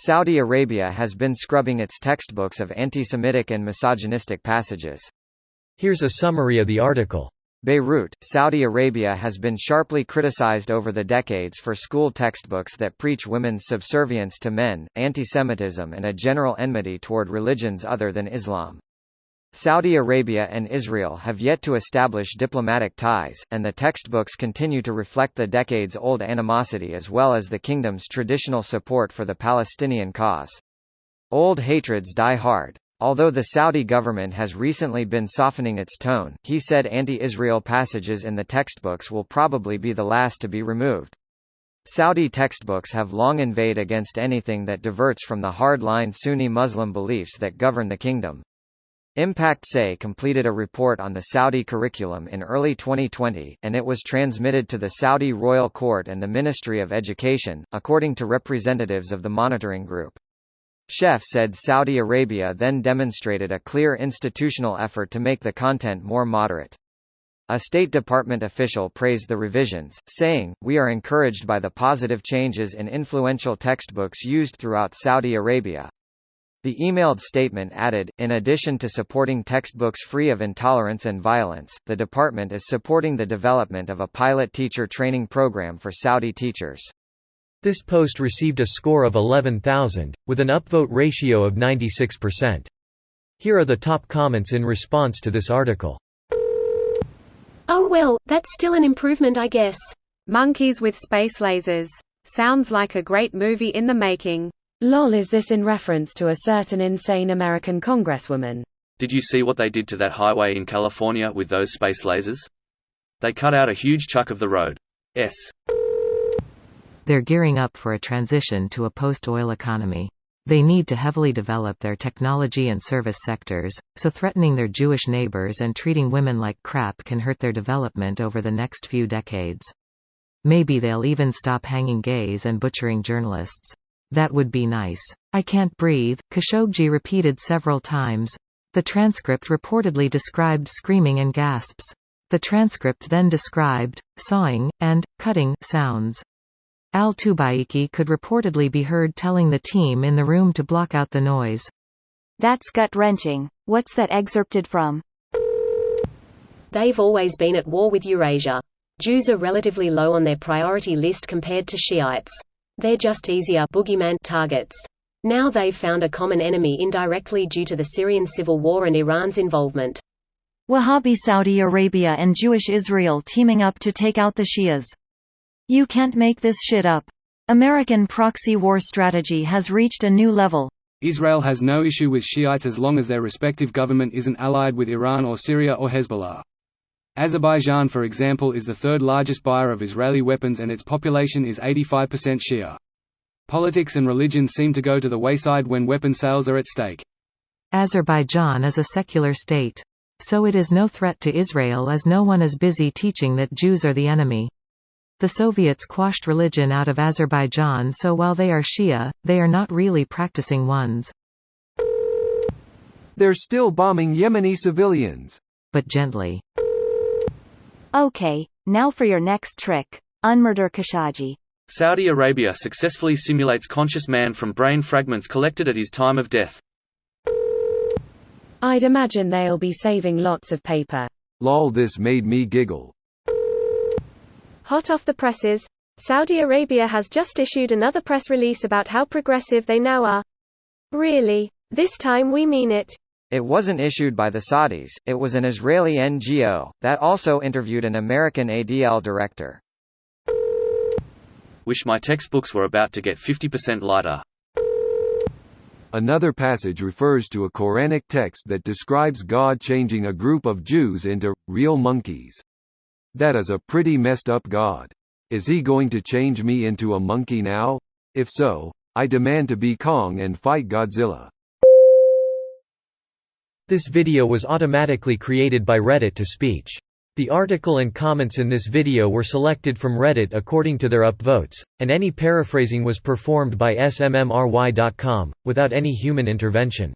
Saudi Arabia has been scrubbing its textbooks of anti-Semitic and misogynistic passages. Here's a summary of the article. Beirut, Saudi Arabia has been sharply criticized over the decades for school textbooks that preach women's subservience to men, anti-Semitism and a general enmity toward religions other than Islam. Saudi Arabia and Israel have yet to establish diplomatic ties, and the textbooks continue to reflect the decades-old animosity as well as the kingdom's traditional support for the Palestinian cause. Old hatreds die hard. Although the Saudi government has recently been softening its tone, he said anti-Israel passages in the textbooks will probably be the last to be removed. Saudi textbooks have long inveighed against anything that diverts from the hard-line Sunni Muslim beliefs that govern the kingdom. Impact Say completed a report on the Saudi curriculum in early 2020, and it was transmitted to the Saudi Royal Court and the Ministry of Education, according to representatives of the monitoring group. Sheff said Saudi Arabia then demonstrated a clear institutional effort to make the content more moderate. A State Department official praised the revisions, saying, "We are encouraged by the positive changes in influential textbooks used throughout Saudi Arabia." The emailed statement added, "In addition to supporting textbooks free of intolerance and violence, the department is supporting the development of a pilot teacher training program for Saudi teachers." This post received a score of 11,000, with an upvote ratio of 96%. Here are the top comments in response to this article. Oh well, that's still an improvement I guess. Monkeys with space lasers. Sounds like a great movie in the making. Lol, is this in reference to a certain insane American congresswoman? Did you see what they did to that highway in California with those space lasers? They cut out a huge chunk of the road. They're gearing up for a transition to a post-oil economy. They need to heavily develop their technology and service sectors, so threatening their Jewish neighbors and treating women like crap can hurt their development over the next few decades. Maybe they'll even stop hanging gays and butchering journalists. That would be nice. I can't breathe, Khashoggi repeated several times. The transcript reportedly described screaming and gasps. The transcript then described sawing and cutting sounds. Al-Tubaiki could reportedly be heard telling the team in the room to block out the noise. That's gut-wrenching. What's that excerpted from? They've always been at war with Eurasia. Jews are relatively low on their priority list compared to Shiites. They're just easier boogeyman targets. Now they've found a common enemy indirectly due to the Syrian civil war and Iran's involvement. Wahhabi Saudi Arabia and Jewish Israel teaming up to take out the Shias. You can't make this shit up. American proxy war strategy has reached a new level. Israel has no issue with Shiites as long as their respective government isn't allied with Iran or Syria or Hezbollah. Azerbaijan, for example, is the third largest buyer of Israeli weapons and its population is 85% Shia. Politics and religion seem to go to the wayside when weapon sales are at stake. Azerbaijan is a secular state. So it is no threat to Israel as no one is busy teaching that Jews are the enemy. The Soviets quashed religion out of Azerbaijan, so while they are Shia, they are not really practicing ones. They're still bombing Yemeni civilians. But gently. Okay, now for your next trick. Unmurder Khashoggi. Saudi Arabia successfully simulates conscious man from brain fragments collected at his time of death. I'd imagine they'll be saving lots of paper. Lol, this made me giggle. Hot off the presses, Saudi Arabia has just issued another press release about how progressive they now are. Really, this time we mean it. It wasn't issued by the Saudis, it was an Israeli NGO, that also interviewed an American ADL director. Wish my textbooks were about to get 50% lighter. Another passage refers to a Quranic text that describes God changing a group of Jews into real monkeys. That is a pretty messed up God. Is he going to change me into a monkey now? If so, I demand to be Kong and fight Godzilla. This video was automatically created by Reddit to speech. The article and comments in this video were selected from Reddit according to their upvotes, and any paraphrasing was performed by smmry.com, without any human intervention.